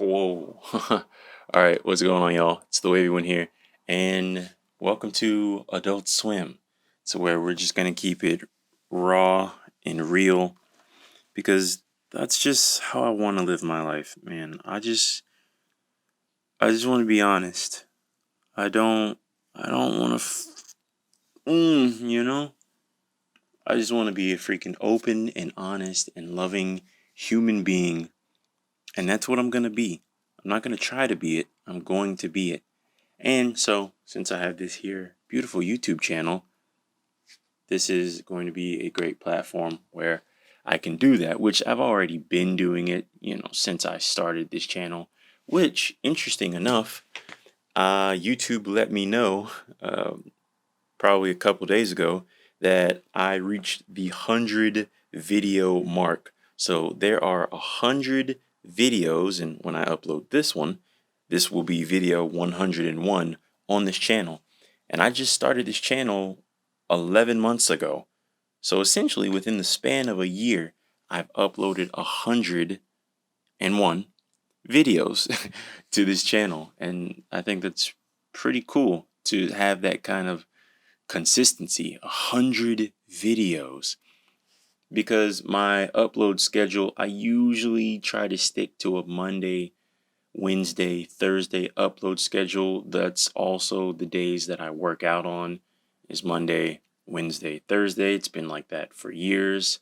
Whoa. All right, what's going on, y'all? It's the Wavy One here, and welcome to Adult Swim. So where we're just gonna keep it raw and real because that's just how I want to live my life, man. I just want to be honest. I don't want to, you know. I just want to be a freaking open and honest and loving human being, and that's what I'm gonna be. I'm not gonna try to be it. I'm going to be it. And so, since I have this here beautiful YouTube channel, this is going to be a great platform where I can do that, which I've already been doing it, since I started this channel, which, interesting enough, YouTube let me know probably a couple days ago that I reached the 100 video mark. So there are 100 videos, and when I upload this one, this will be video 101 on this channel. And I just started this channel 11 months ago. So essentially, within the span of a year, I've uploaded 101 videos to this channel. And I think that's pretty cool to have that kind of consistency, 100 videos. Because my upload schedule, I usually try to stick to a Monday, Wednesday, Thursday upload schedule. That's also the days that I work out on, is Monday, Wednesday, Thursday. It's been like that for years.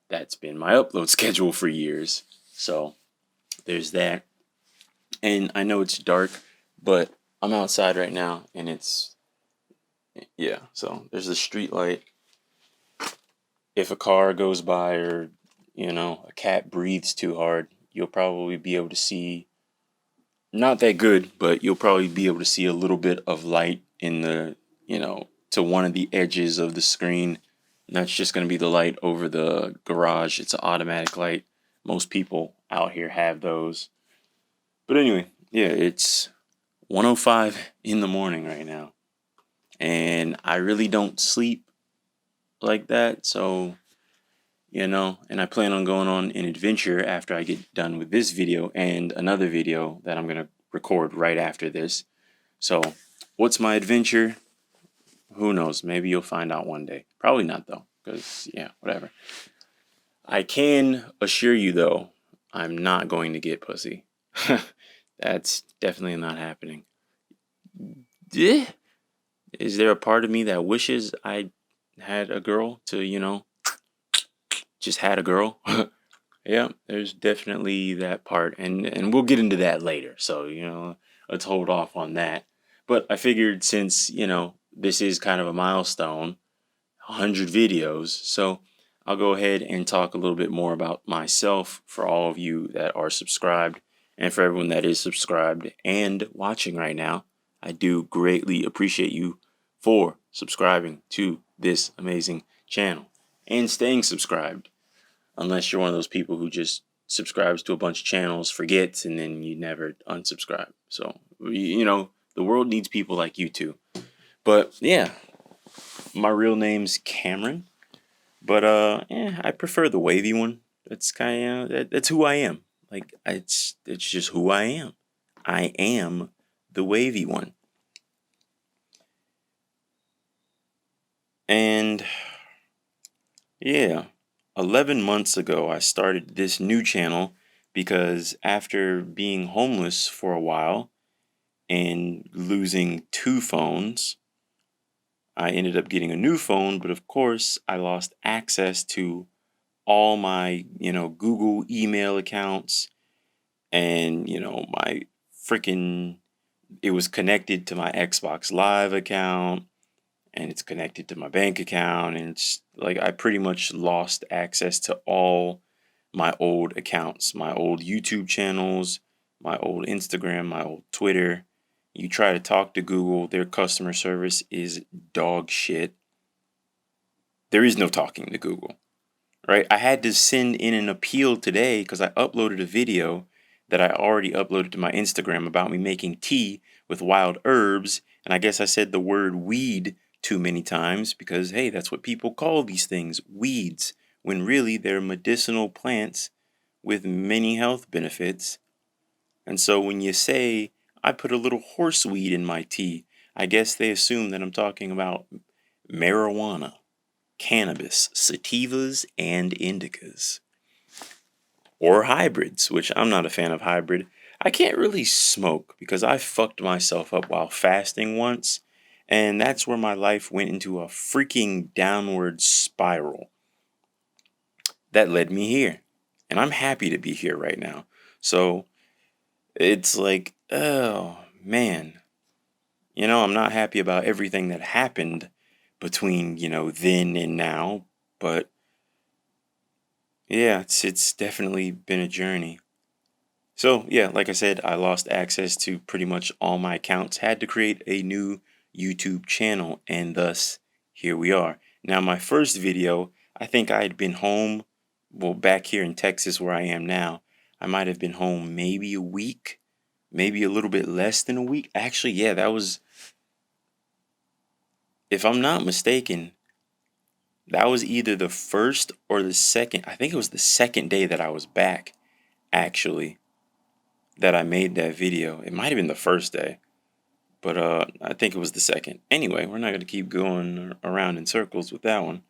That's been my upload schedule for years. So there's that. And I know it's dark, but I'm outside right now and so there's a street light. If a car goes by or, a cat breathes too hard, you'll probably be able to see, not that good, but you'll probably be able to see a little bit of light in to one of the edges of the screen. And that's just going to be the light over the garage. It's an automatic light. Most people out here have those. But anyway, yeah, it's 1:05 in the morning right now. And I really don't sleep like that, so and I plan on going on an adventure after I get done with this video and another video that I'm going to record right after this. So what's my adventure? Who knows? Maybe you'll find out one day. Probably not, though, because whatever. I can assure you, though, I'm not going to get pussy. That's definitely not happening. Is there a part of me that wishes I had a girl to, just had a girl? Yeah, there's definitely that part, and we'll get into that later. So, let's hold off on that. But I figured since, this is kind of a milestone, 100 videos, so I'll go ahead and talk a little bit more about myself for all of you that are subscribed, and for everyone that is subscribed and watching right now. I do greatly appreciate you for subscribing to this amazing channel and staying subscribed. Unless you're one of those people who just subscribes to a bunch of channels, forgets, and then you never unsubscribe. So, the world needs people like you too. But yeah, my real name's Cameron. But I prefer the wavy one. That's kind of that's who I am. Like it's just who I am. I am the wavy one. And yeah. 11 months ago, I started this new channel because after being homeless for a while and losing 2 phones, I ended up getting a new phone, but of course, I lost access to all my, Google email accounts and, my freaking, it was connected to my Xbox Live account and it's connected to my bank account, and it's like I pretty much lost access to all my old accounts, my old YouTube channels, my old Instagram, my old Twitter. You try to talk to Google, their customer service is dog shit. There is no talking to Google, right? I had to send in an appeal today because I uploaded a video that I already uploaded to my Instagram about me making tea with wild herbs, and I guess I said the word weed too many times because, hey, that's what people call these things, weeds, when really they're medicinal plants with many health benefits. And so when you say, I put a little horseweed in my tea, I guess they assume that I'm talking about marijuana, cannabis, sativas, and indicas. Or hybrids, which I'm not a fan of hybrid. I can't really smoke because I fucked myself up while fasting once, and that's where my life went into a freaking downward spiral that led me here. And I'm happy to be here right now. So it's like, oh man, I'm not happy about everything that happened between, then and now, but yeah, it's definitely been a journey. So, yeah, like I said, I lost access to pretty much all my accounts, had to create a new YouTube channel, and thus here we are. Now, my first video, I think I had been home, well, back here in Texas where I am now, I might have been home maybe a week, maybe a little bit less than a week. Actually, yeah, that was, if I'm not mistaken, that was either the first or the second. I think it was the second day that I was back, actually, that I made that video. It might have been the first day. But I think it was the second. Anyway, we're not going to keep going around in circles with that one.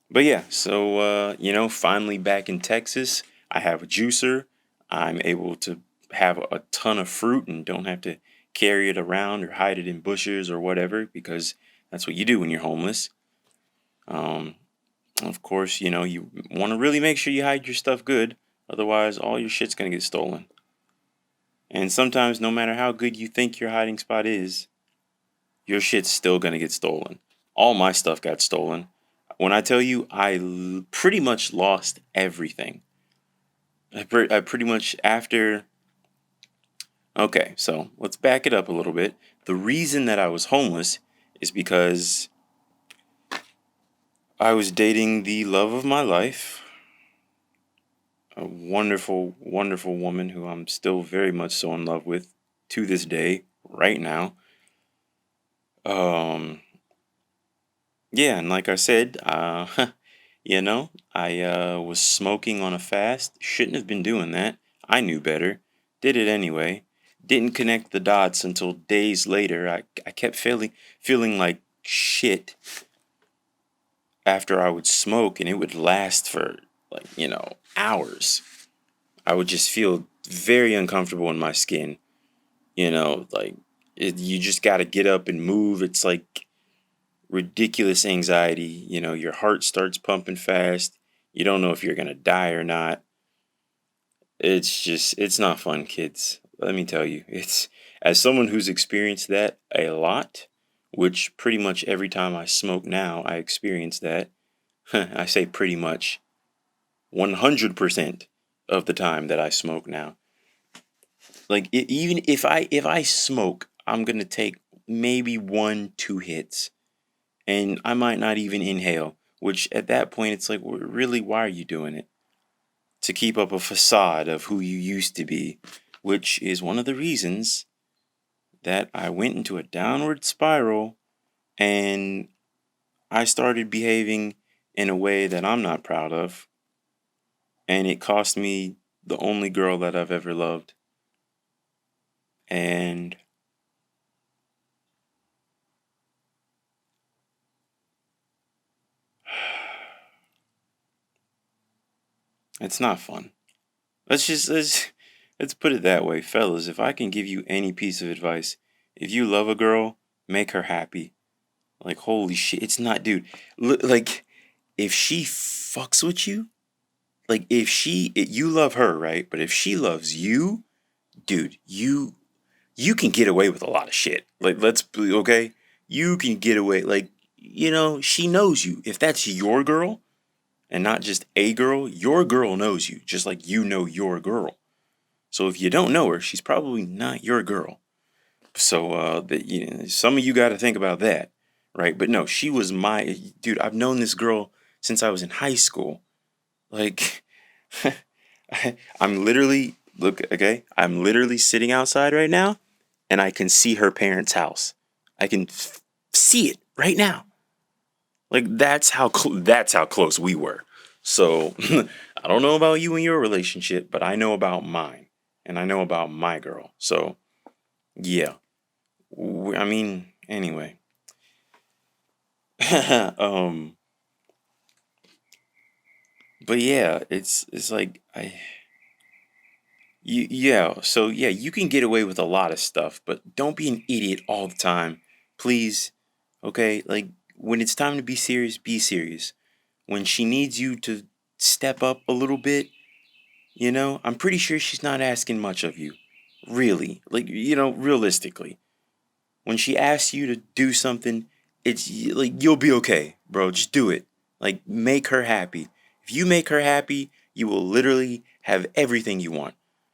But yeah, so, finally back in Texas, I have a juicer. I'm able to have a ton of fruit and don't have to carry it around or hide it in bushes or whatever, because that's what you do when you're homeless. Um, of course, you want to really make sure you hide your stuff good. Otherwise, all your shit's going to get stolen. And sometimes, no matter how good you think your hiding spot is, your shit's still gonna get stolen. All my stuff got stolen. When I tell you, pretty much lost everything. I pretty much after. Okay, so let's back it up a little bit. The reason that I was homeless is because I was dating the love of my life, a wonderful, wonderful woman who I'm still very much so in love with to this day, right now. Um, yeah, and like I said, I was smoking on a fast. Shouldn't have been doing that. I knew better. Did it anyway. Didn't connect the dots until days later. I kept feeling like shit after I would smoke, and it would last for like, hours. I would just feel very uncomfortable in my skin. Like you just got to get up and move. It's like ridiculous anxiety. Your heart starts pumping fast. You don't know if you're going to die or not. It's not fun, kids. Let me tell you. As someone who's experienced that a lot, which pretty much every time I smoke now, I experience that. I say pretty much 100% of the time that I smoke now. Like even if I smoke, I'm going to take maybe 1-2 hits and I might not even inhale, which at that point it's like, really, why are you doing it? To keep up a facade of who you used to be, which is one of the reasons that I went into a downward spiral and I started behaving in a way that I'm not proud of. And it cost me the only girl that I've ever loved. And it's not fun. Let's put it that way, fellas. If I can give you any piece of advice, if you love a girl, make her happy. Like, holy shit, it's not, dude. Like, if she fucks with you, like you love her, right? But if she loves you, dude, you can get away with a lot of shit. Like, let's be okay. You can get away, like, she knows you. If that's your girl, and not just a girl, your girl knows you, just like you know your girl. So if you don't know her, she's probably not your girl. So some of you got to think about that, right? But no, she was my dude. I've known this girl since I was in high school. Like, I'm literally I'm literally sitting outside right now, and I can see her parents' house. I can see it right now. Like that's how close we were. So I don't know about you and your relationship, but I know about mine. and I know about my girl. So yeah, I mean, anyway, um, but yeah, it's like yeah. So yeah, you can get away with a lot of stuff, but don't be an idiot all the time, please. Okay, like when it's time to be serious, be serious. When she needs you to step up a little bit, I'm pretty sure she's not asking much of you. Really. Like, realistically. When she asks you to do something, it's like you'll be okay, bro. Just do it. Like, make her happy. If you make her happy, you will literally have everything you want.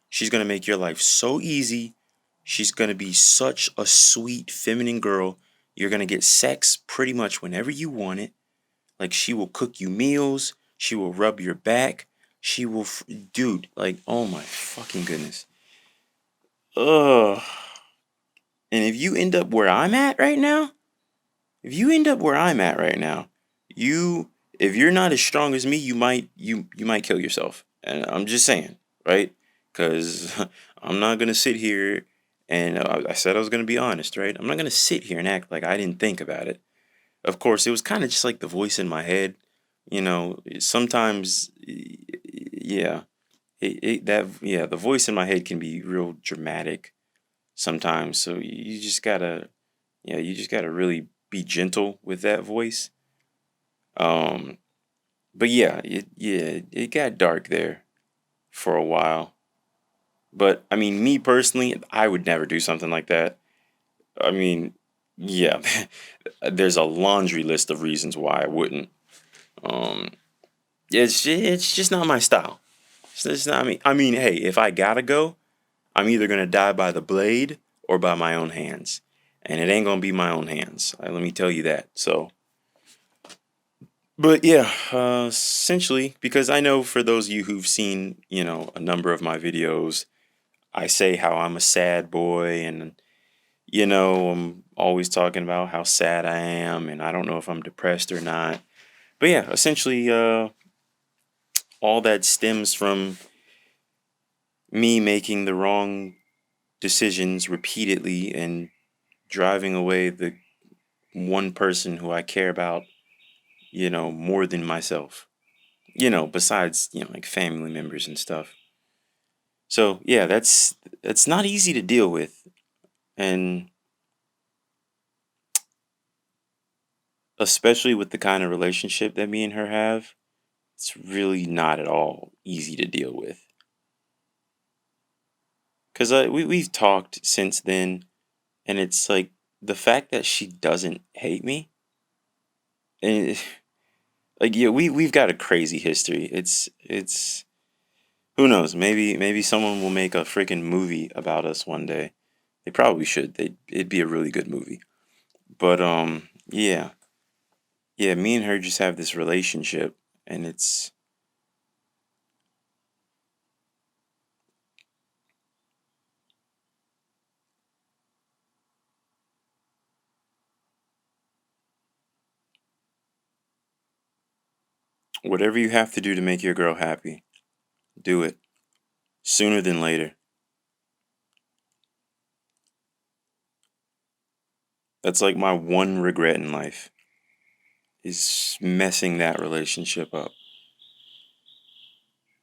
She's gonna make your life so easy. She's gonna be such a sweet, feminine girl. You're gonna get sex pretty much whenever you want it. Like she will cook you meals. She will rub your back. She will, dude. Like, oh my fucking goodness. Ugh. And if you end up where I'm at right now, if you end up where I'm at right now, you, if you're not as strong as me, you might kill yourself. And I'm just saying, right? Because I'm not gonna sit here and I said I was gonna be honest, right? I'm not gonna sit here and act like I didn't think about it. Of course, it was kind of just like the voice in my head. Sometimes, yeah, the voice in my head can be real dramatic sometimes. So you just gotta really be gentle with that voice. Um, but it got dark there for a while. But I mean, me personally, I would never do something like that. I mean, yeah, there's a laundry list of reasons why I wouldn't. Um, it's just not my style. It's not me. I mean, hey, if I gotta go, I'm either gonna die by the blade or by my own hands, and it ain't gonna be my own hands. Let me tell you that. So, but yeah, essentially, because I know for those of you who've seen, a number of my videos, I say how I'm a sad boy, and I'm always talking about how sad I am, and I don't know if I'm depressed or not. But yeah, essentially, all that stems from me making the wrong decisions repeatedly and driving away the one person who I care about, more than myself, besides, like family members and stuff. So yeah, that's not easy to deal with. And especially with the kind of relationship that me and her have, it's really not at all easy to deal with. Because we've talked since then, and it's like the fact that she doesn't hate me, and like yeah, we've got a crazy history. It's who knows? Maybe someone will make a freaking movie about us one day. They probably should. It'd be a really good movie. But yeah, yeah. Me and her just have this relationship, and it's whatever you have to do to make your girl happy. Do it sooner than later. That's like my one regret in life is messing that relationship up.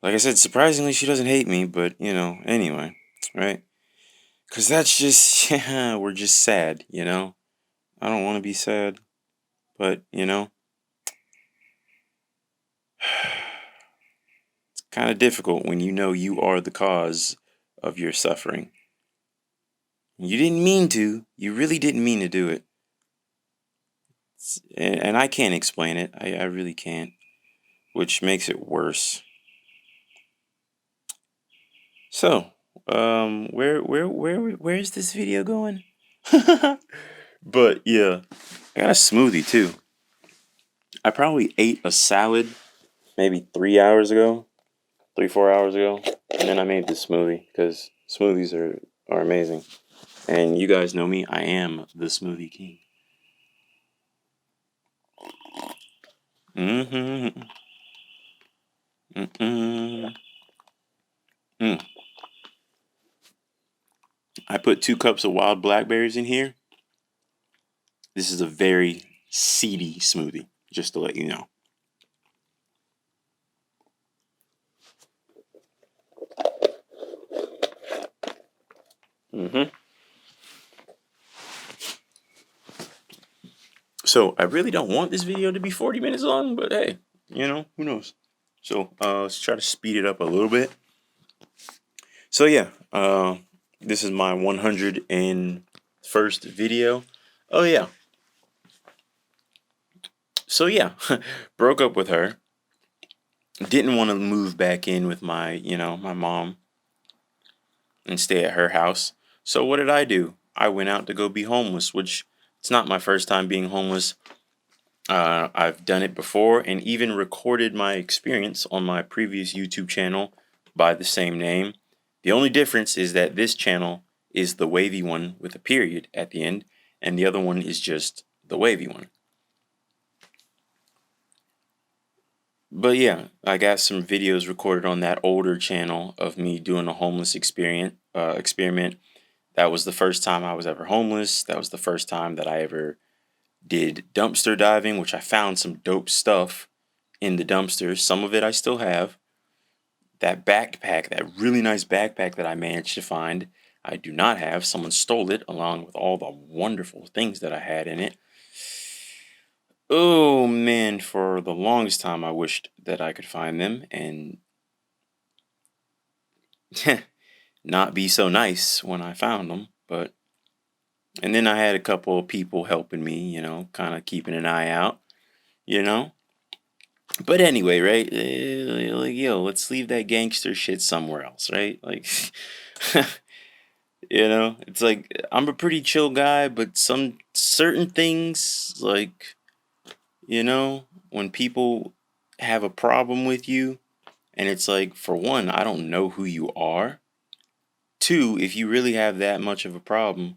Like I said, surprisingly, she doesn't hate me, but anyway, right? Because that's just, yeah, we're just sad. I don't want to be sad, but, it's kind of difficult when you know you are the cause of your suffering. You didn't mean to, you really didn't mean to do it. And I can't explain it, I really can't, which makes it worse. So, where's this video going? But yeah, I got a smoothie too. I probably ate a salad maybe 3 hours ago, 4 hours ago, and then I made this smoothie because smoothies are amazing. And you guys know me, I am the smoothie king. Mm-hmm. Mm-mm. Mm. I put 2 cups of wild blackberries in here. This is a very seedy smoothie, just to let you know. Mm-hmm. So I really don't want this video to be 40 minutes long, but hey, who knows? So let's try to speed it up a little bit. So yeah, this is my 101st video. Oh yeah. So yeah, broke up with her. Didn't want to move back in with my mom and stay at her house. So what did I do? I went out to go be homeless, which it's not my first time being homeless. I've done it before and even recorded my experience on my previous YouTube channel by the same name. The only difference is that this channel is the wavy one with a period at the end, and the other one is just the wavy one. But yeah, I got some videos recorded on that older channel of me doing a homeless experiment. That was the first time I was ever homeless. That was the first time that I ever did dumpster diving, which I found some dope stuff in the dumpsters. Some of it I still have. That backpack, that really nice backpack that I managed to find, I do not have. Someone stole it along with all the wonderful things that I had in it. Oh man, for the longest time I wished that I could find them and not be so nice when I found them. And then I had a couple of people helping me, kind of keeping an eye out, you know. But anyway, right? Like, yo, let's leave that gangster shit somewhere else, right? Like, it's like I'm a pretty chill guy, but some certain things, like, when people have a problem with you, and it's like, for one, I don't know who you are. Two, if you really have that much of a problem,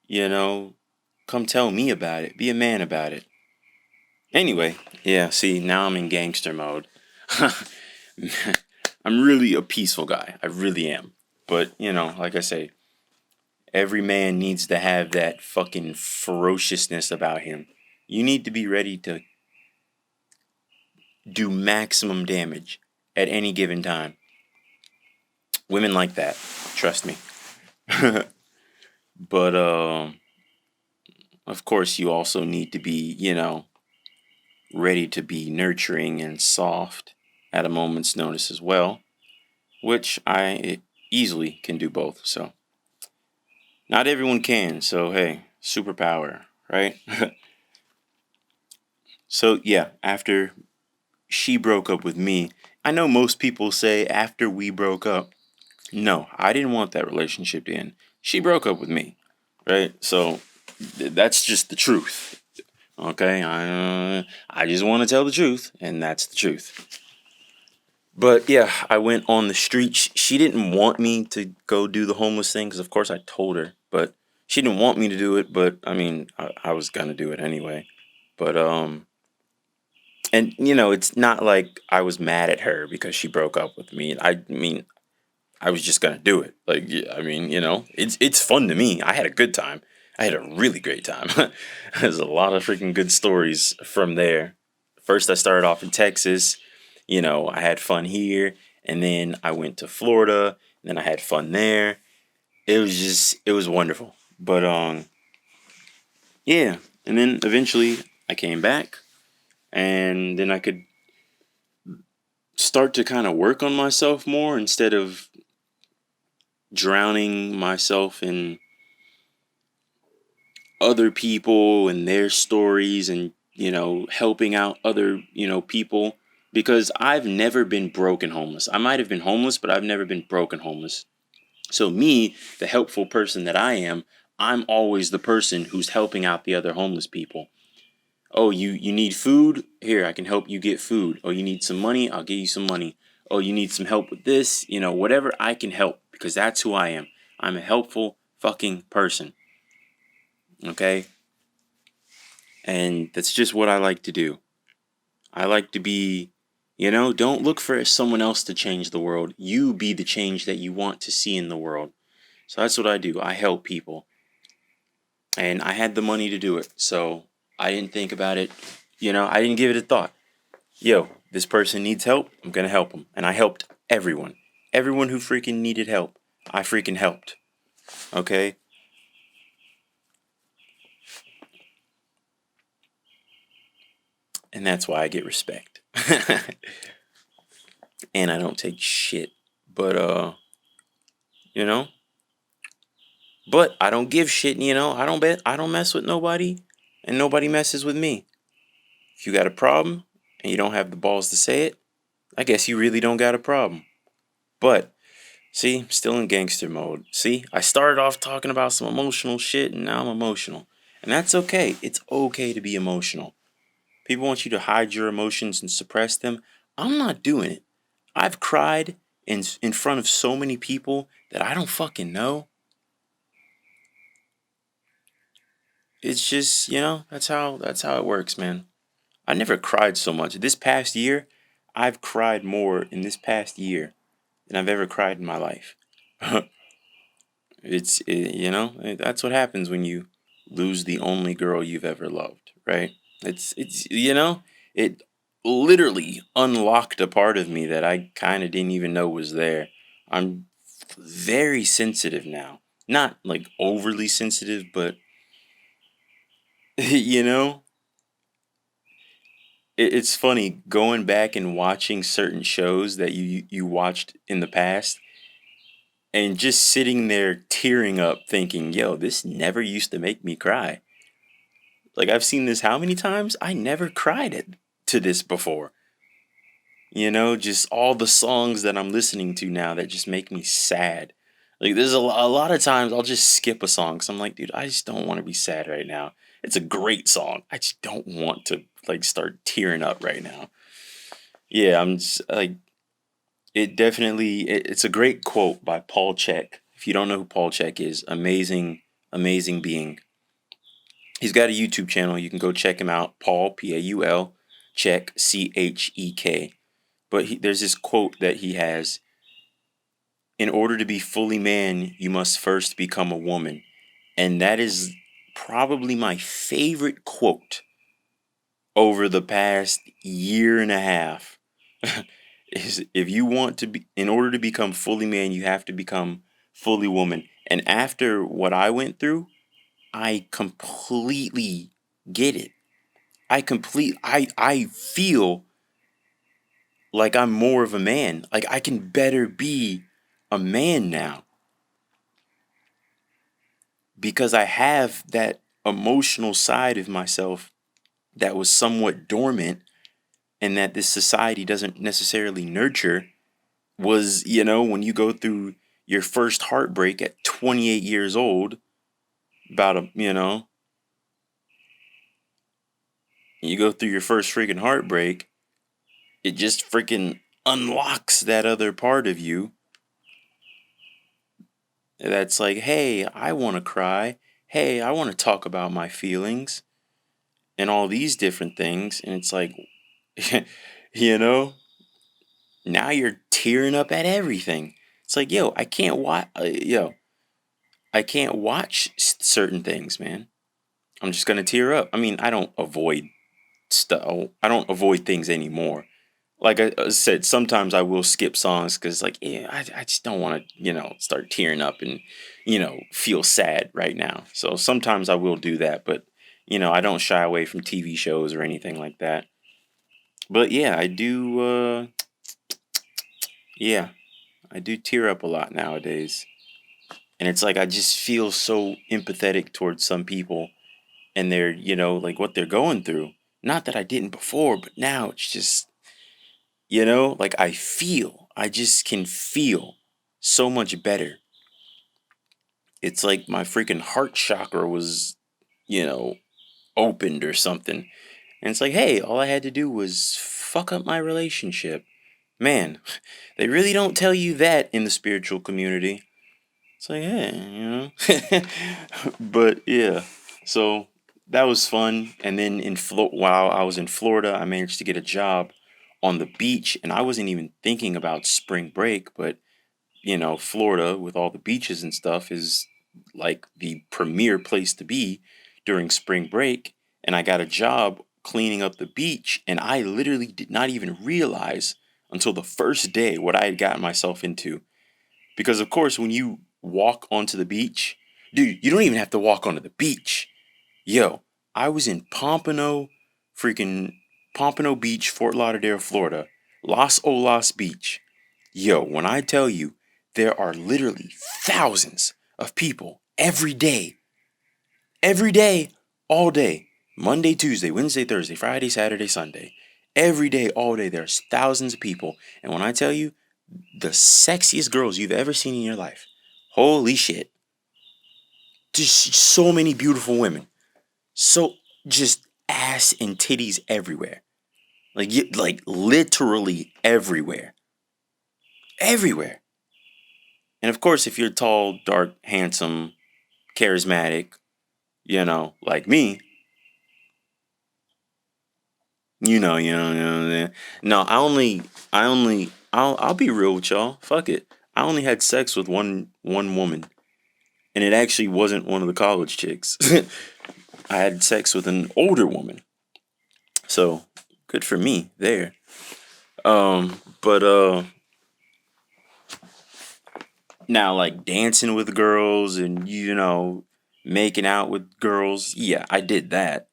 come tell me about it. Be a man about it. Anyway, yeah, see, now I'm in gangster mode. I'm really a peaceful guy. I really am. But, like I say, every man needs to have that fucking ferociousness about him. You need to be ready to do maximum damage at any given time. Women like that. Trust me. But, of course, you also need to be, ready to be nurturing and soft at a moment's notice as well, which I easily can do both. So, not everyone can. So, hey, superpower, right? So, yeah, after she broke up with me, I know most people say after we broke up. No, I didn't want that relationship to end. She broke up with me, right? So, that's just the truth. Okay, I just want to tell the truth, and that's the truth. But yeah, I went on the street. She didn't want me to go do the homeless thing because, of course, I told her. But she didn't want me to do it. But I mean, I was gonna do it anyway. But and it's not like I was mad at her because she broke up with me. I mean, I was just gonna do it. Like, yeah, I mean, it's fun to me. I had a good time. I had a really great time. There's a lot of freaking good stories from there. First, I started off in Texas. I had fun here, and then I went to Florida, and then I had fun there. It was wonderful. But yeah, and then eventually I came back, and then I could start to kind of work on myself more instead of drowning myself in other people and their stories and helping out other people, because I've never been broken homeless. I might have been homeless, but I've never been broken homeless. So me, the helpful person that I am, I'm always the person who's helping out the other homeless people. Oh, you need food? Here, I can help you get food. Oh, you need some money? I'll give you some money. Oh, you need some help with this? Whatever I can help, because that's who I am. I'm a helpful fucking person. Okay? And that's just what I like to do. I like to be, don't look for someone else to change the world. You be the change that you want to see in the world. So that's what I do. I help people. And I had the money to do it. So I didn't think about it. I didn't give it a thought. Yo, this person needs help. I'm going to help them. And I helped everyone. Everyone who freaking needed help. I freaking helped. Okay? And that's why I get respect. And I don't take shit. But, you know? But I don't give shit, I don't mess with nobody. And nobody messes with me. If you got a problem and you don't have the balls to say it, I guess you really don't got a problem. But, see, I'm still in gangster mode. See, I started off talking about some emotional shit and now I'm emotional. And that's okay. It's okay to be emotional. People want you to hide your emotions and suppress them. I'm not doing it. I've cried in front of so many people that I don't fucking know. It's just, that's how it works, man. I never cried so much. This past year, I've cried more in this past year than I've ever cried in my life. That's what happens when you lose the only girl you've ever loved, right? It literally unlocked a part of me that I kind of didn't even know was there. I'm very sensitive now. Not like overly sensitive, but you know, it's funny going back and watching certain shows that you watched in the past and just sitting there tearing up thinking, yo, this never used to make me cry. Like I've seen this how many times? I never cried to this before. Just all the songs that I'm listening to now that just make me sad. Like there's a lot of times I'll just skip a song because I'm like, dude, I just don't want to be sad right now. It's a great song. I just don't want to like start tearing up right now. Yeah, I'm just like it's a great quote by Paul Check. If you don't know who Paul Check is, amazing being. He's got a YouTube channel. You can go check him out. Paul Paul Check Chek. But there's this quote that he has: "In order to be fully man, you must first become a woman," and that is probably my favorite quote over the past year and a half. Is if you want to be, in order to become fully man, you have to become fully woman. And after what I went through, I completely get it. I feel like I'm more of a man. Like I can better be a man now because I have that emotional side of myself that was somewhat dormant and that this society doesn't necessarily nurture. Was, when you go through your first heartbreak at 28 years old, about you go through your first freaking heartbreak, it just freaking unlocks that other part of you that's like, hey, I want to cry. Hey, I want to talk about my feelings and all these different things. And it's like, you know, now you're tearing up at everything. It's like, yo, I can't watch certain things, man. I'm just gonna tear up. I mean, I don't avoid stuff. I don't avoid things anymore. Like I said, sometimes I will skip songs because, like, yeah, I just don't want to, start tearing up and, feel sad right now. So sometimes I will do that, but, I don't shy away from TV shows or anything like that. But yeah, I do. Yeah, I do tear up a lot nowadays, and it's like I just feel so empathetic towards some people and they're, like what they're going through. Not that I didn't before, but now it's just, like I just can feel so much better. It's like my freaking heart chakra was, you know, opened or something. And it's like, hey, all I had to do was fuck up my relationship. Man, they really don't tell you that in the spiritual community. It's like, hey, but yeah, so that was fun. And then while I was in Florida, I managed to get a job on the beach, and I wasn't even thinking about spring break, but Florida with all the beaches and stuff is like the premier place to be during spring break. And I got a job cleaning up the beach, and I literally did not even realize until the first day what I had gotten myself into. Because, of course, when you walk onto the beach, dude, you don't even have to walk onto the beach. Yo, I was in freaking Pompano Beach, Fort Lauderdale, Florida, Los Olas Beach. Yo, when I tell you, there are literally thousands of people every day, all day, Monday, Tuesday, Wednesday, Thursday, Friday, Saturday, Sunday. Every day, all day, there's thousands of people. And when I tell you, the sexiest girls you've ever seen in your life, holy shit. Just so many beautiful women. So, just ass and titties everywhere. Like literally everywhere. Everywhere. And of course, if you're tall, dark, handsome, charismatic, like me, you know. No, I'll be real with y'all. Fuck it. I only had sex with one woman, and it actually wasn't one of the college chicks. I had sex with an older woman, so good for me there. But now like dancing with girls and making out with girls, yeah, I did that.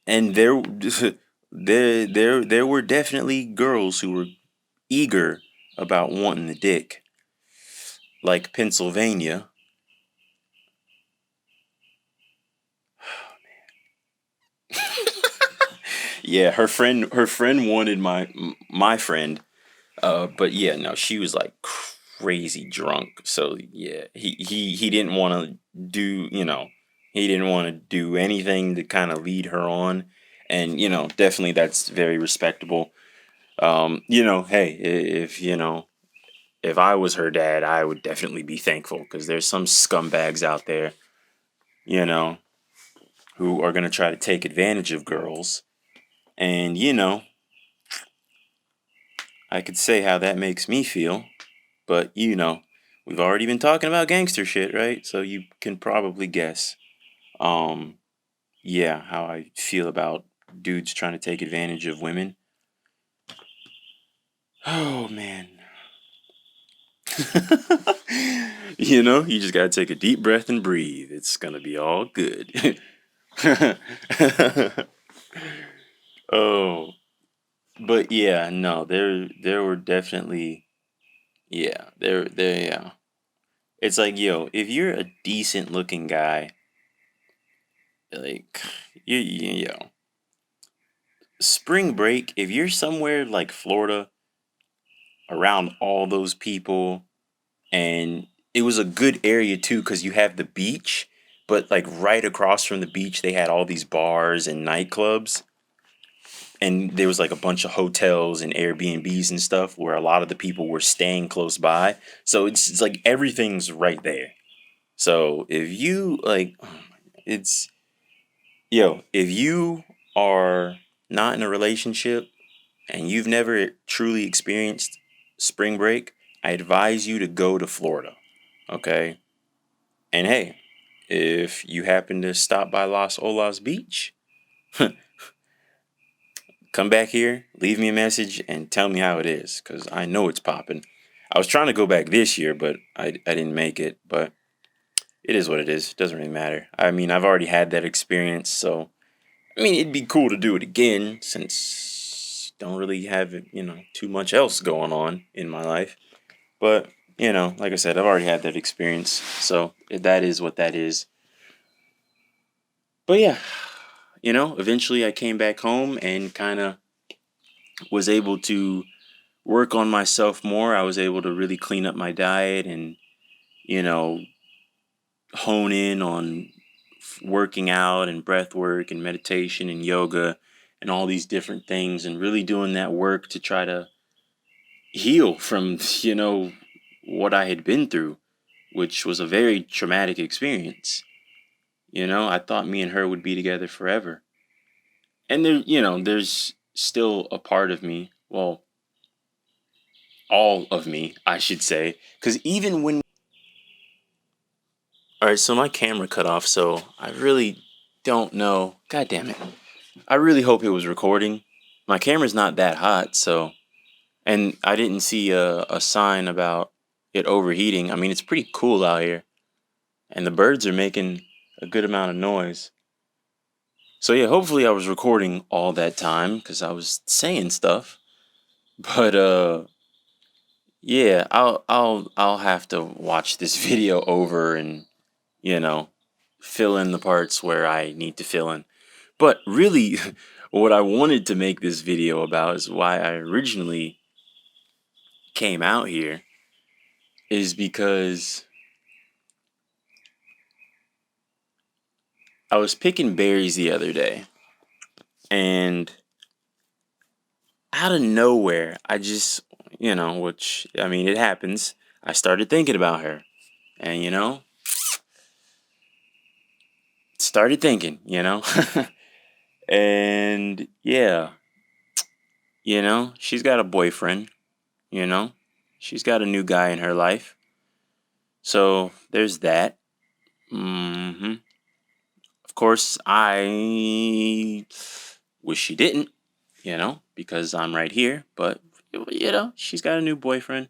And there were definitely girls who were eager about wanting the dick, like Pennsylvania. Yeah, her friend wanted my friend, but yeah, no, she was like crazy drunk. So yeah, he didn't want to do, he didn't want to do anything to kind of lead her on, and definitely that's very respectable. Hey, if I was her dad, I would definitely be thankful because there's some scumbags out there, you know, who are gonna try to take advantage of girls, and I could say how that makes me feel. But we've already been talking about gangster shit, right? So you can probably guess, um, yeah, how I feel about dudes trying to take advantage of women. Oh man. You just gotta take a deep breath and breathe. It's gonna be all good. Oh, but yeah, no, there were definitely, yeah, there yeah. It's like, yo, if you're a decent looking guy, like yo, spring break, if you're somewhere like Florida around all those people, and it was a good area too because you have the beach, but like right across from the beach they had all these bars and nightclubs, and there was like a bunch of hotels and Airbnbs and stuff where a lot of the people were staying close by. So it's like everything's right there. So if you like, it's if you are not in a relationship and you've never truly experienced spring break, I advise you to go to Florida. Okay? And hey, if you happen to stop by Los Olas Beach, come back here, leave me a message, and tell me how it is, because I know it's popping. I was trying to go back this year, but I didn't make it. But it is what it is. It doesn't really matter. I mean, I've already had that experience, so I mean, it'd be cool to do it again since don't really have too much else going on in my life. But like I said, I've already had that experience, so that is what that is. But yeah, eventually I came back home and kind of was able to work on myself more. I was able to really clean up my diet and you know hone in on working out and breath work and meditation and yoga and all these different things, and really doing that work to try to heal from what I had been through, which was a very traumatic experience. I thought me and her would be together forever. And there's still a part of me. Well, all of me, I should say. Because even when. Alright, so my camera cut off, so I really don't know. God damn it. I really hope it was recording. My camera's not that hot, so. And I didn't see a sign about it overheating. I mean, it's pretty cool out here. And the birds are making a good amount of noise. So yeah, hopefully I was recording all that time because I was saying stuff. But yeah, I'll have to watch this video over and, you know, fill in the parts where I need to fill in. But really, what I wanted to make this video about is why I originally came out here is because I was picking berries the other day, and out of nowhere, I just, which, I mean, it happens. I started thinking about her, and, started thinking, and yeah, she's got a boyfriend, you know, she's got a new guy in her life. So there's that. Of course, I wish she didn't, because I'm right here, but, she's got a new boyfriend.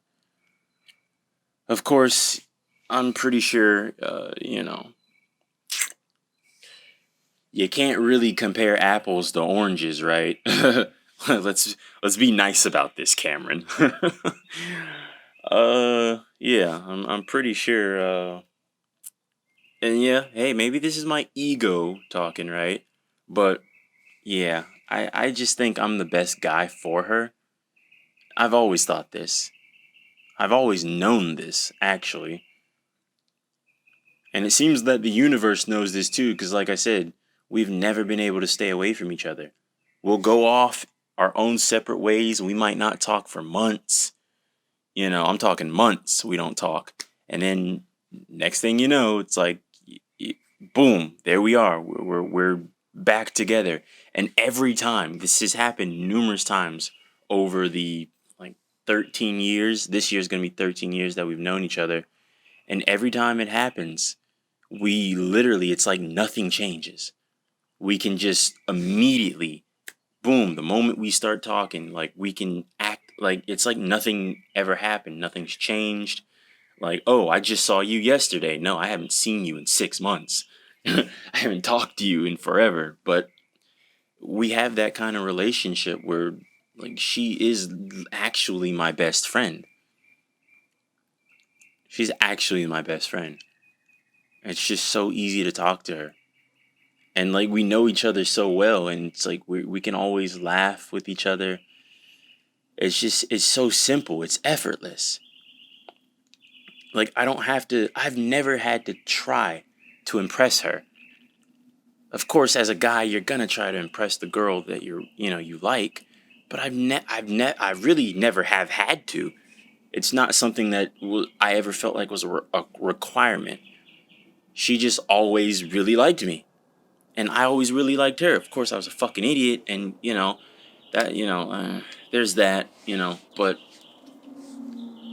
Of course, I'm pretty sure, you can't really compare apples to oranges, right? let's be nice about this, Cameron. Yeah, I'm pretty sure. And yeah, hey, maybe this is my ego talking, right? But yeah, I just think I'm the best guy for her. I've always thought this. I've always known this, actually. And it seems that the universe knows this too, because like I said, we've never been able to stay away from each other. We'll go off our own separate ways. We might not talk for months. I'm talking months we don't talk. And then next thing you know, it's like, boom, there we are. We're back together. And every time, this has happened numerous times over the like 13 years. This year's going to be 13 years that we've known each other. And every time it happens, we literally, it's like nothing changes. We can just immediately, boom, the moment we start talking, like we can act like it's like nothing ever happened. Nothing's changed. Like, oh, I just saw you yesterday. No, I haven't seen you in 6 months. I haven't talked to you in forever. But we have that kind of relationship where, like, she is actually my best friend. She's actually my best friend. It's just so easy to talk to her. And like we know each other so well, and it's like we can always laugh with each other. It's so simple. It's effortless. Like I've never had to try to impress her. Of course, as a guy, you're gonna try to impress the girl that you like, but I really never have had to. It's not something that I ever felt like was a requirement. She just always really liked me. And I always really liked her. Of course, I was a fucking idiot, and that there's that, But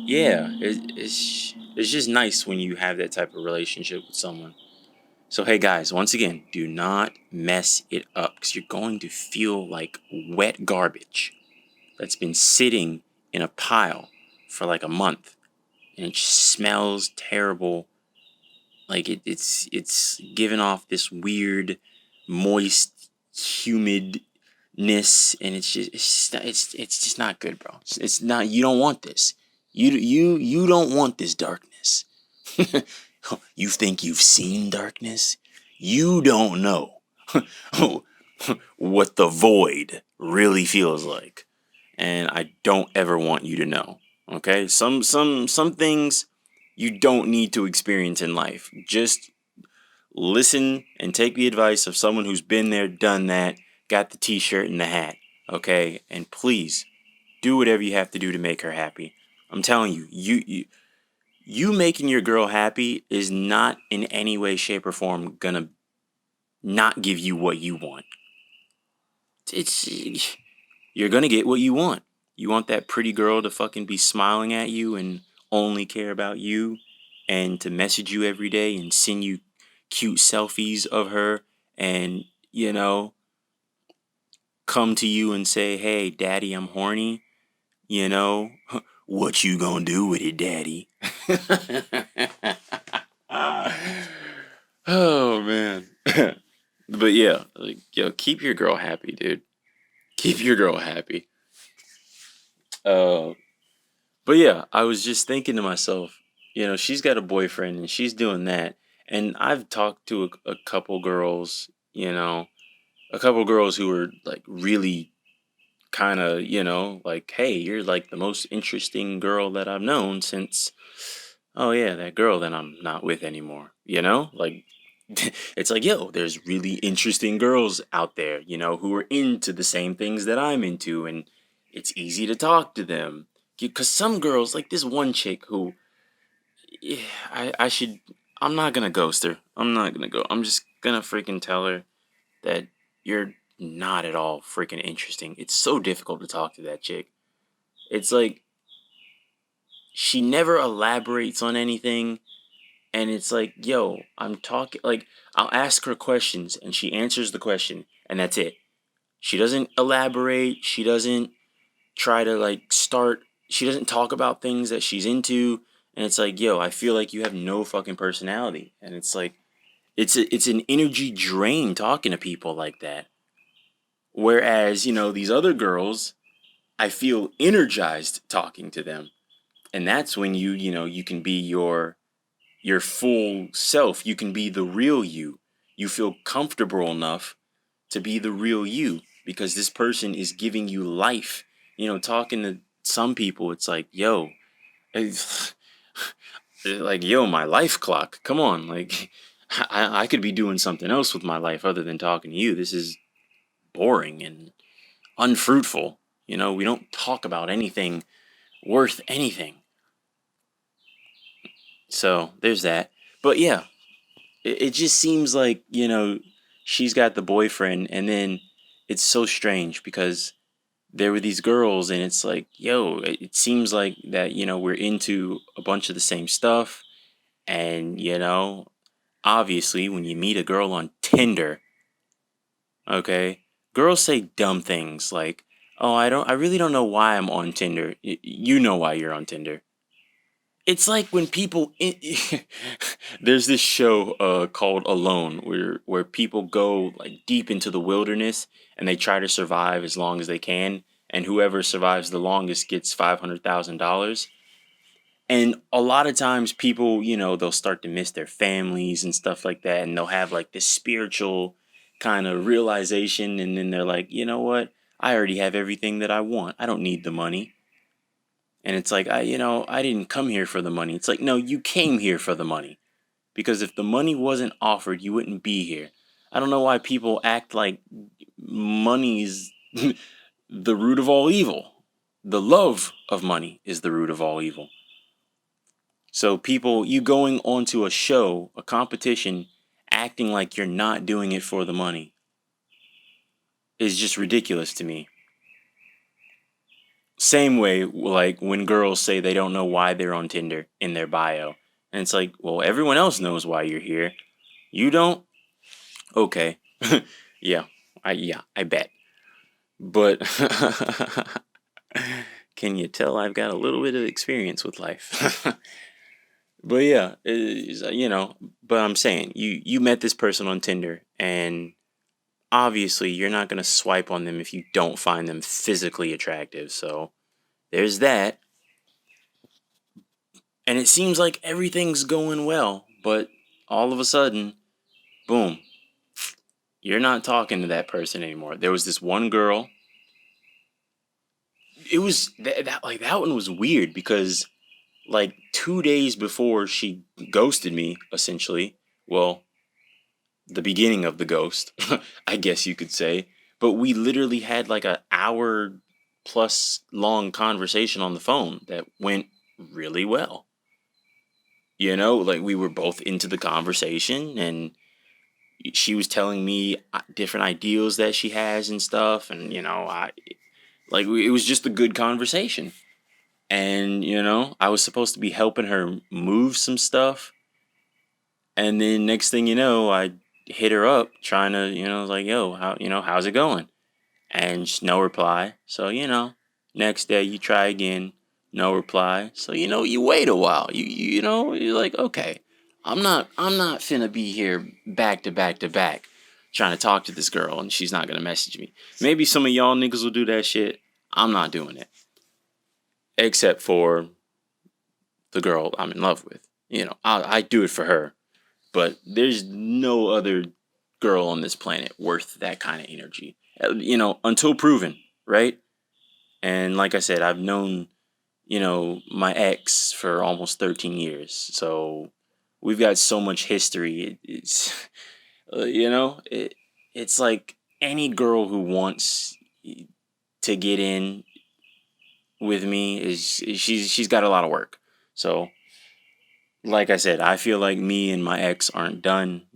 yeah, it's just nice when you have that type of relationship with someone. So hey guys, once again, do not mess it up because you're going to feel like wet garbage that's been sitting in a pile for like a month, and it just smells terrible. Like it's giving off this weird, moist, humidness, and it's just not good, bro. It's not. You don't want this. You don't want this darkness. You think you've seen darkness? You don't know what the void really feels like, and I don't ever want you to know. Okay, some things you don't need to experience in life. Just listen and take the advice of someone who's been there, done that, got the t-shirt and the hat. Okay, and please do whatever you have to do to make her happy. I'm telling you, you making your girl happy is not in any way, shape, or form gonna not give you what you want. It's You're gonna get what you want. You want that pretty girl to fucking be smiling at you and only care about you and to message you every day and send you cute selfies of her and, come to you and say, "Hey, daddy, I'm horny." You know, what you gonna do with it, daddy? Oh man. But yeah, like, yo, keep your girl happy, dude. Keep your girl happy. Uh, but yeah, I was just thinking to myself, she's got a boyfriend and she's doing that. And I've talked to a couple girls, a couple girls who were like really kind of, like, hey, you're like the most interesting girl that I've known since, oh yeah, that girl that I'm not with anymore, Like, it's like, yo, there's really interesting girls out there, who are into the same things that I'm into, and it's easy to talk to them. Because some girls, like this one chick who, yeah, I should, I'm not gonna ghost her. I'm not gonna go. I'm just gonna freaking tell her that you're not at all freaking interesting. It's so difficult to talk to that chick. It's like she never elaborates on anything, and it's like, yo, I'm talking, like, I'll ask her questions and she answers the question and that's it. She doesn't elaborate, she doesn't try to like start, she doesn't talk about things that she's into, and it's like, yo, I feel like you have no fucking personality. And it's like, it's an energy drain talking to people like that. Whereas, these other girls, I feel energized talking to them. And that's when you can be your full self. You can be the real you. You feel comfortable enough to be the real you because this person is giving you life. Talking to some people, it's like, yo, it's like, yo, my life clock. Come on, like, I could be doing something else with my life other than talking to you. This is boring and unfruitful. We don't talk about anything worth anything. So there's that. But yeah, it just seems like, she's got the boyfriend, and then it's so strange because there were these girls, and it's like, yo, it seems like that, we're into a bunch of the same stuff. And, obviously, when you meet a girl on Tinder, okay, girls say dumb things like, oh, I really don't know why I'm on Tinder. You know why you're on Tinder. It's like when people there's this show called Alone where people go like deep into the wilderness and they try to survive as long as they can, and whoever survives the longest gets $500,000. And a lot of times people, they'll start to miss their families and stuff like that, and they'll have like this spiritual kind of realization, and then they're like, you know what? I already have everything that I want. I don't need the money. And it's like, I didn't come here for the money. It's like, no, you came here for the money. Because if the money wasn't offered, you wouldn't be here. I don't know why people act like money's the root of all evil. The love of money is the root of all evil. So people, you going onto a show, a competition, acting like you're not doing it for the money is just ridiculous to me. Same way, like when girls say they don't know why they're on Tinder in their bio. And it's like, well, everyone else knows why you're here. You don't? Okay. Yeah, I bet. But can you tell I've got a little bit of experience with life? But yeah, but I'm saying you met this person on Tinder, and obviously you're not going to swipe on them if you don't find them physically attractive. So there's that. And it seems like everything's going well, but all of a sudden, boom, you're not talking to that person anymore. There was this one girl. It was that one was weird because like 2 days before she ghosted me, essentially, well, the beginning of the ghost, I guess you could say, but we literally had like an hour plus long conversation on the phone that went really well. Like we were both into the conversation, and she was telling me different ideals that she has and stuff, and Like, it was just a good conversation. And, I was supposed to be helping her move some stuff. And then next thing you know, I hit her up trying to, like, yo, how's it going? And no reply. So, next day you try again, no reply. So, you wait a while. You're like, okay, I'm not finna be here back to back to back trying to talk to this girl and she's not gonna message me. Maybe some of y'all niggas will do that shit. I'm not doing it. Except for the girl I'm in love with. I do it for her. But there's no other girl on this planet worth that kind of energy. Until proven, right? And like I said, I've known, my ex for almost 13 years. So we've got so much history. It's like any girl who wants to get in with me she's got a lot of work. So like I said, I feel like me and my ex aren't done.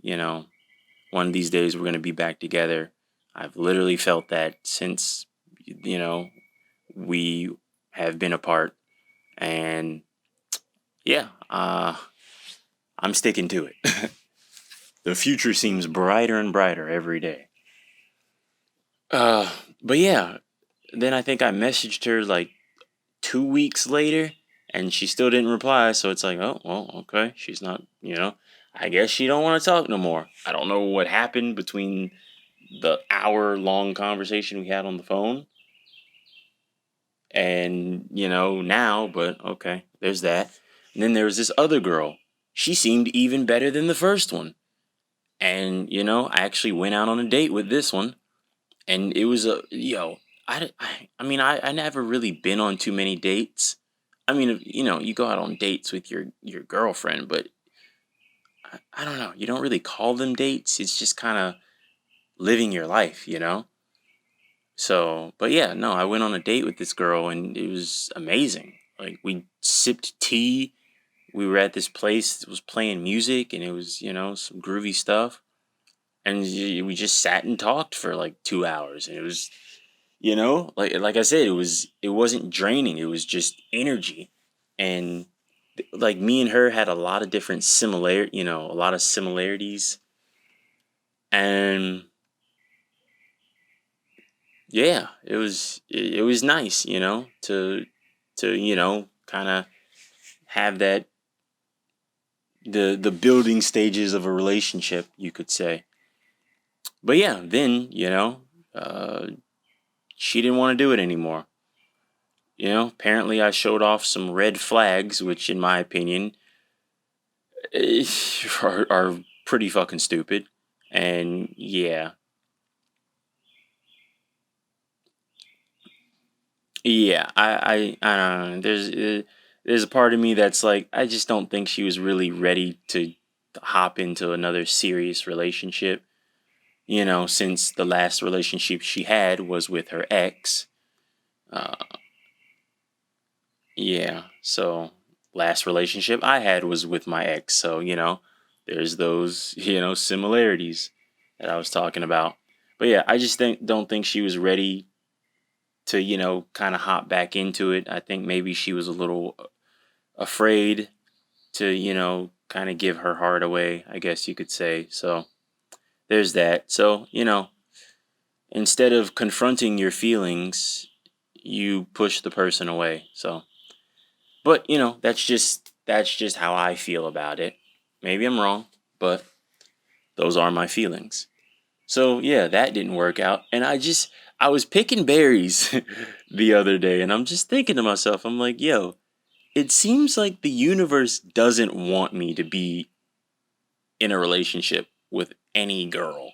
One of these days we're going to be back together. I've literally felt that since, we have been apart. And yeah, I'm sticking to it. The future seems brighter and brighter every day. But yeah, then I think I messaged her like 2 weeks later and she still didn't reply. So it's like, oh, well, okay. She's not, I guess she don't want to talk no more. I don't know what happened between the hour-long conversation we had on the phone and, now, but okay, there's that. And then there was this other girl. She seemed even better than the first one. And, I actually went out on a date with this one. And it was I never really been on too many dates. I mean, you go out on dates with your girlfriend, but I don't know. You don't really call them dates. It's just kind of living your life. So, but yeah, no, I went on a date with this girl and it was amazing. Like, we sipped tea. We were at this place that was playing music and it was, some groovy stuff. And we just sat and talked for like 2 hours and it was, like I said, it wasn't draining. It was just energy. And like me and her had a lot of different a lot of similarities. And yeah, it was nice, to kind of have that the building stages of a relationship, you could say. But yeah, then, uh she didn't want to do it anymore. Apparently I showed off some red flags, which in my opinion are pretty fucking stupid. And yeah, I don't know. There's a part of me that's like, I just don't think she was really ready to hop into another serious relationship. Since the last relationship she had was with her ex. Uh, yeah, so last relationship I had was with my ex. So there's those similarities that I was talking about. But yeah, I just don't think she was ready to kind of hop back into it. I think maybe she was a little afraid to kind of give her heart away, I guess you could say. So there's that. So instead of confronting your feelings, you push the person away. So, but that's just how I feel about it. Maybe I'm wrong, but those are my feelings. So yeah, that didn't work out. And I was picking berries the other day and I'm just thinking to myself, I'm like, yo, it seems like the universe doesn't want me to be in a relationship with any girl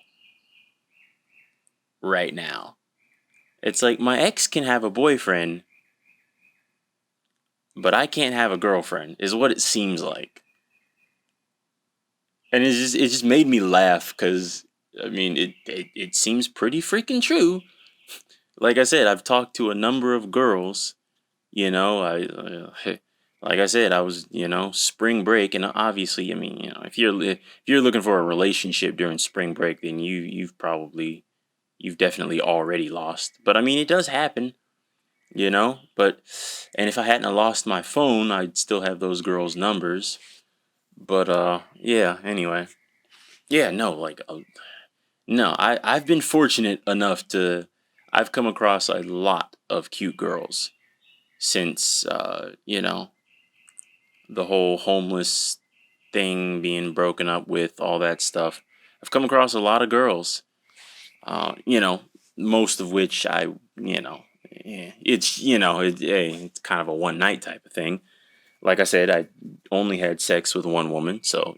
right now. It's like my ex can have a boyfriend, but I can't have a girlfriend, is what it seems like. And it just made me laugh because I mean it seems pretty freaking true. Like I said, I've talked to a number of girls. Like I said, I was spring break, and obviously, I mean, if you're looking for a relationship during spring break, then you've definitely already lost. But I mean, it does happen. you know? And if I hadn't have lost my phone, I'd still have those girls' numbers. But, yeah, anyway. Yeah, no, no, I've been fortunate enough I've come across a lot of cute girls since, the whole homeless thing being broken up with, all that stuff. I've come across a lot of girls, uh, you know, most of which it's kind of a one night type of thing. Like I said, I only had sex with one woman, so,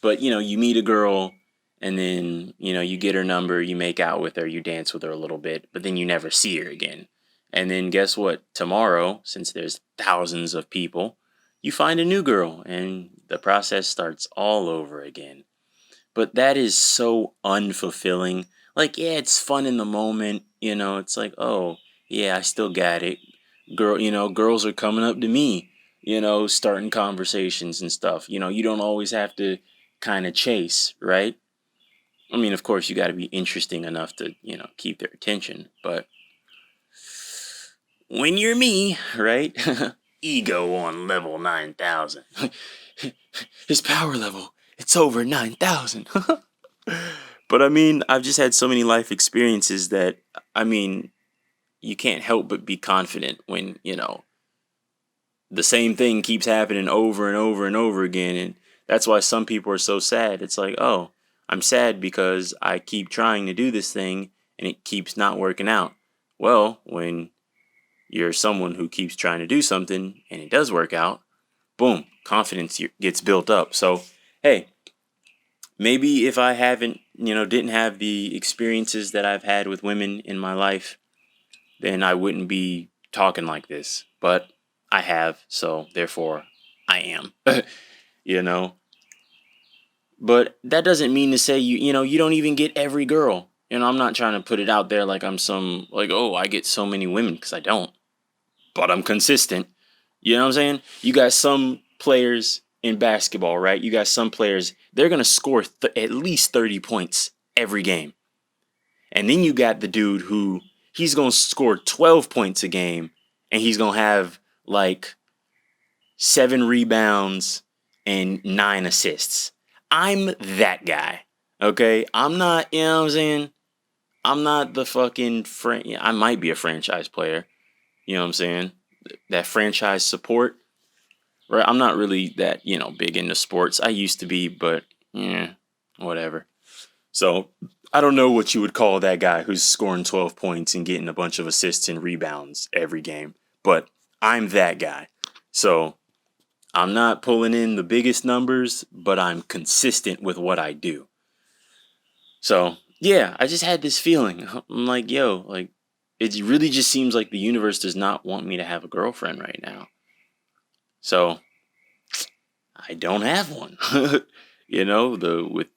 but, you meet a girl and then, you get her number, you make out with her, you dance with her a little bit, but then you never see her again. And then guess what? Tomorrow, since there's thousands of people, you find a new girl and the process starts all over again. But that is so unfulfilling. Like, yeah, it's fun in the moment, it's like, oh, yeah, I still got it. Girls are coming up to me, starting conversations and stuff. You don't always have to kind of chase, right? I mean, of course, you got to be interesting enough to, keep their attention. But when you're me, right? Ego on level 9,000. His power level, it's over 9,000. But I mean, I've just had so many life experiences that, I mean, you can't help but be confident when, the same thing keeps happening over and over and over again. And that's why some people are so sad. It's like, oh, I'm sad because I keep trying to do this thing and it keeps not working out. Well, when you're someone who keeps trying to do something and it does work out, boom, confidence gets built up. So, hey, maybe if I didn't have the experiences that I've had with women in my life, then I wouldn't be talking like this. But I have, so therefore I am. you know. But that doesn't mean to say you don't even get every girl. I'm not trying to put it out there like I'm some like, oh, I get so many women, because I don't. But I'm consistent. You know what I'm saying? You got some players in basketball, right? You got some players, they're going to score at least 30 points every game. And then you got the dude who he's going to score 12 points a game and he's going to have like 7 rebounds and 9 assists. I'm that guy. Okay? I'm not, you know what I'm saying? I'm not the fucking I might be a franchise player. You know what I'm saying? That franchise support. Right? I'm not really that, big into sports. I used to be, but yeah, whatever. So I don't know what you would call that guy who's scoring 12 points and getting a bunch of assists and rebounds every game. But I'm that guy. So I'm not pulling in the biggest numbers, but I'm consistent with what I do. So yeah, I just had this feeling. I'm like, yo, like, it really just seems like the universe does not want me to have a girlfriend right now. So I don't have one. With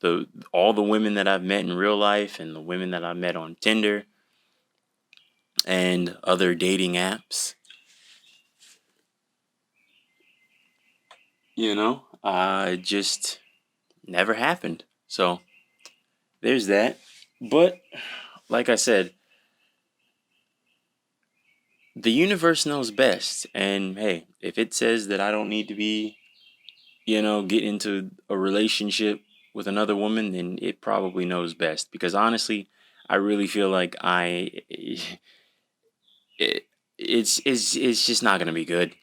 all the women that I've met in real life and the women that I met on Tinder and other dating apps, it just never happened. So there's that. But like I said, the universe knows best. And hey, if it says that I don't need to be, get into a relationship with another woman, then it probably knows best. Because honestly, I really feel like it's just not gonna be good.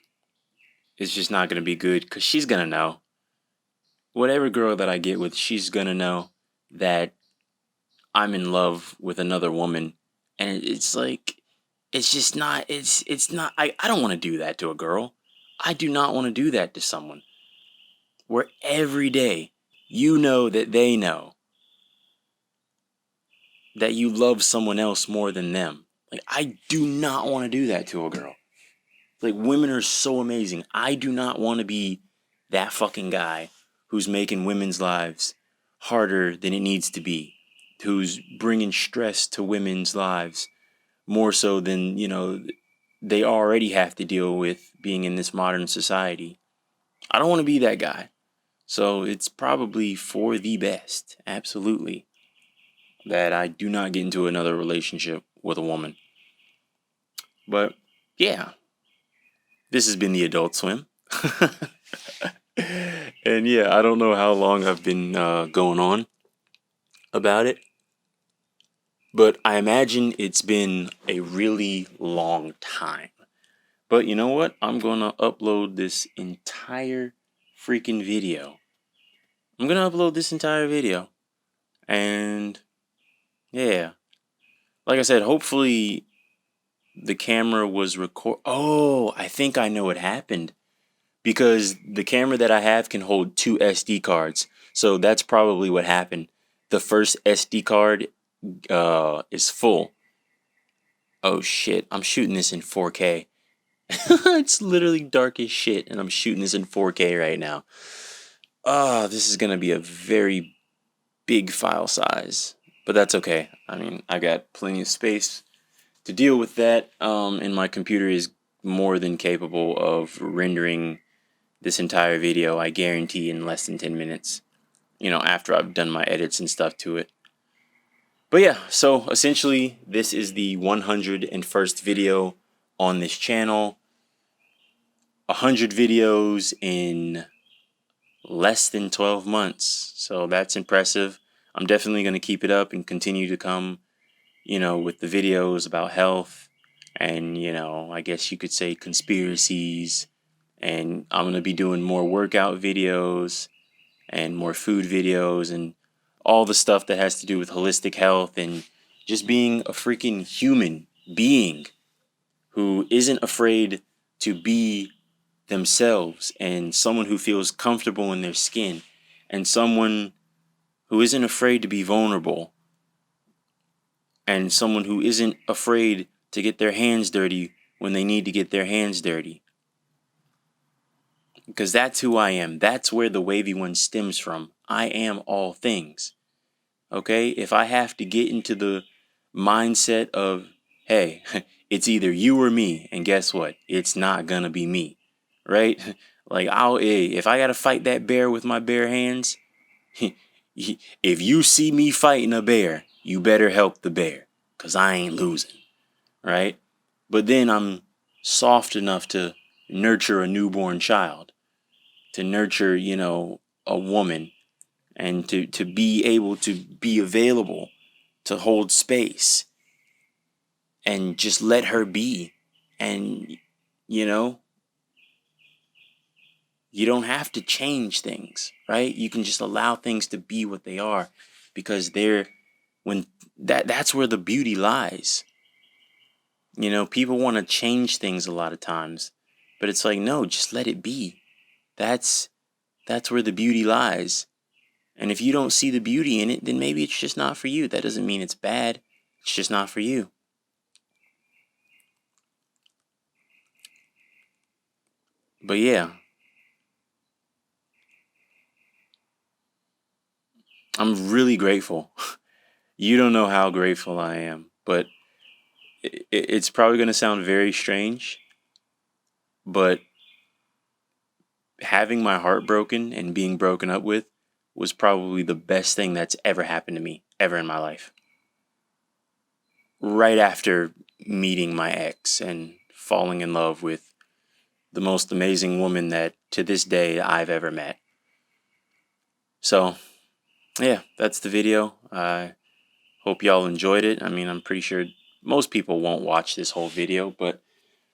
It's just not gonna be good because she's gonna know. Whatever girl that I get with, she's gonna know that I'm in love with another woman, and it's like it's just not. It's not. I don't want to do that to a girl. I do not want to do that to someone. Where every day you know that they know that you love someone else more than them. Like, I do not want to do that to a girl. Like, women are so amazing. I do not want to be that fucking guy who's making women's lives harder than it needs to be, who's bringing stress to women's lives more so than, they already have to deal with being in this modern society. I don't want to be that guy. So it's probably for the best, absolutely, that I do not get into another relationship with a woman. But yeah, this has been the Adult Swim. And yeah, I don't know how long I've been going on about it, but I imagine it's been a really long time. But you know what? I'm gonna upload this entire freaking video. I'm gonna upload this entire video. And yeah, like I said, hopefully the camera was record. Oh, I think I know what happened. Because the camera that I have can hold 2 SD cards. So that's probably what happened. The first SD card is full. Oh shit, I'm shooting this in 4K. It's literally dark as shit, and I'm shooting this in 4K right now. This is gonna be a very big file size, but that's okay. I mean, I got plenty of space to deal with that, and my computer is more than capable of rendering this entire video, I guarantee, in less than 10 minutes, after I've done my edits and stuff to it. But yeah, so essentially, this is the 101st video on this channel. 100 videos in less than 12 months. So that's impressive. I'm definitely going to keep it up and continue to come, with the videos about health and, I guess you could say conspiracies. And I'm going to be doing more workout videos and more food videos and all the stuff that has to do with holistic health and just being a freaking human being who isn't afraid to be themselves, and someone who feels comfortable in their skin, and someone who isn't afraid to be vulnerable, and someone who isn't afraid to get their hands dirty when they need to get their hands dirty. Because that's who I am. That's where the wavy one stems from. I am all things. Okay? If I have to get into the mindset of, hey, it's either you or me, and guess what? It's not gonna be me. Right? Like, if I gotta fight that bear with my bare hands, if you see me fighting a bear, you better help the bear, because I ain't losing. Right? But then I'm soft enough to nurture a newborn child, to nurture, a woman, and to be able to be available, to hold space, and just let her be. And, you don't have to change things, right? You can just allow things to be what they are, because that's where the beauty lies. People want to change things a lot of times, but it's like, no, just let it be. That's where the beauty lies. And if you don't see the beauty in it, then maybe it's just not for you. That doesn't mean it's bad. It's just not for you. But yeah, I'm really grateful. You don't know how grateful I am, but it's probably going to sound very strange, but having my heart broken and being broken up with was probably the best thing that's ever happened to me, ever in my life. Right after meeting my ex and falling in love with the most amazing woman that to this day I've ever met. So, yeah, that's the video. I hope y'all enjoyed it. I mean, I'm pretty sure most people won't watch this whole video, but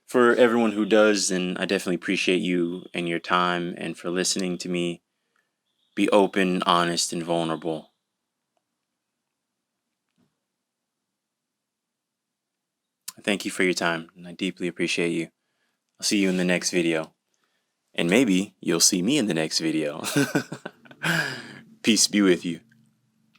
for everyone who does, then I definitely appreciate you and your time, and for listening to me be open, honest, and vulnerable. Thank you for your time, and I deeply appreciate you. I'll see you in the next video. And maybe you'll see me in the next video. Peace be with you.